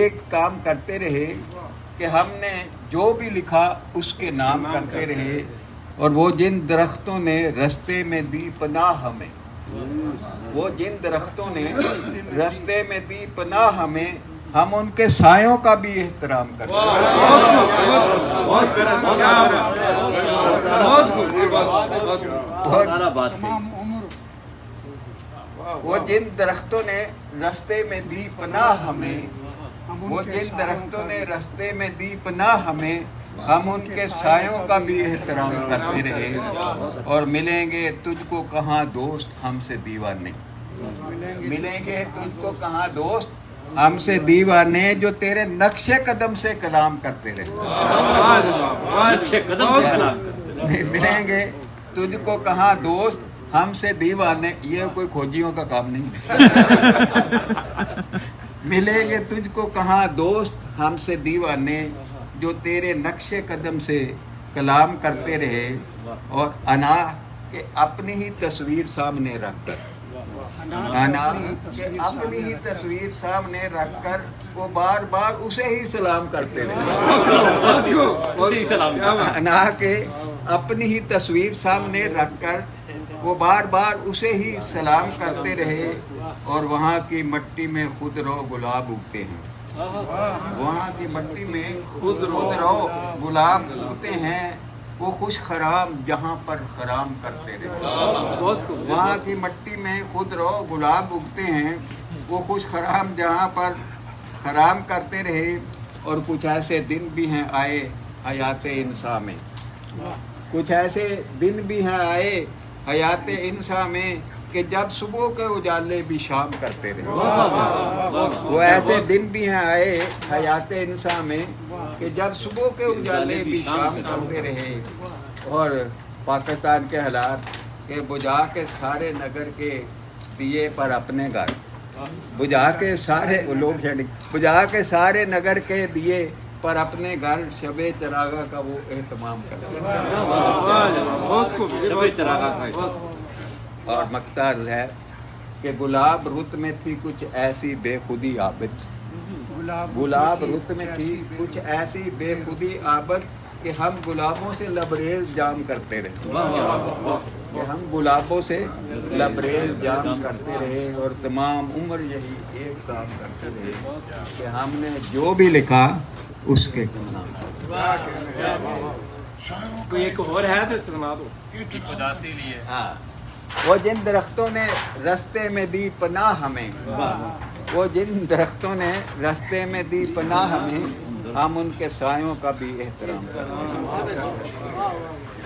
ایک کام کرتے رہے کہ ہم نے جو بھی لکھا اس کے نام کرتے رہے، اور وہ جن درختوں نے رستے میں دی پناہ ہمیں، وہ جن درختوں نے رستے میں دی پناہ ہمیں، ہم ان کے سایوں کا بھی احترام کرتے وہ جن درختوں نے رستے میں دی پناہ ہمیں، وہ جن درختوں نے رستے میں دی پناہ ہمیں، ہم ان کے سایوں کا بھی احترام کرتے رہے، اور ملیں گے تجھ کو کہاں دوست ہم سے دیوانے، ملیں گے تجھ کو کہاں دوست ہم سے دیوانے، جو تیرے نقش قدم سے کلام کرتے رہے، ملیں گے تجھ کو کہاں دوست ہم سے دیوانے، یہ کوئی کھوجیوں کا کام نہیں، ملیں گے تجھ کو کہاں دوست ہم سے دیوانے، جو تیرے نقش قدم سے کلام کرتے رہے، اور انا کہ اپنی ہی تصویر سامنے رکھ کر، انا کہ اپنی ہی تصویر سامنے رکھ کر وہ بار بار اسے ہی سلام کرتے رہے، انا کہ اپنی ہی تصویر سامنے رکھ کر وہ بار بار اسے ہی سلام کرتے رہے، اور وہاں کی مٹی میں خود رو گلاب اگتے ہیں، وہاں کی مٹی میں خود رو گلاب اگتے ہیں، وہ خوش خرام جہاں پر خرام کرتے رہے، وہاں کی مٹی میں خود رو گلاب اگتے ہیں، وہ خوش خرام جہاں پر خرام کرتے رہے، اور کچھ ایسے دن بھی ہیں آئے حیات انسان میں، کچھ ایسے دن بھی ہیں آئے حیات انسان میں، کہ جب صبح کے اجالے بھی شام کرتے رہے، وہ ایسے دن بھی ہیں آئے حیات انسان میں، کہ جب صبح کے اجالے بھی شام کرتے رہے، اور پاکستان کے حالات کہ بجھا کے سارے نگر کے دیے پر اپنے گھر، بجھا کے سارے لوگ بجھا کے سارے نگر کے دیے پر اپنے گھر، شب چراغاں کا وہ اہتمام کرتے، اور مقطع ہے کہ گلاب رت میں تھی کچھ ایسی بے خودی عابد، گلاب رت میں تھی کچھ ایسی بے خودی عابد، کہ ہم گلابوں سے لبریز جام کرتے رہے، کہ ہم گلابوں سے لبریز جام کرتے رہے، اور تمام عمر یہی ایک کام کرتے رہے کہ ہم نے جو بھی لکھا اس کے نام۔ کوئی ایک اور ہے تو سنا دو۔ ہاں، وہ جن درختوں نے رستے میں دی پناہ ہمیں، وہ جن درختوں نے رستے میں دی پناہ ہمیں، ہم ان کے سایوں کا بھی احترام کرتے ہیں۔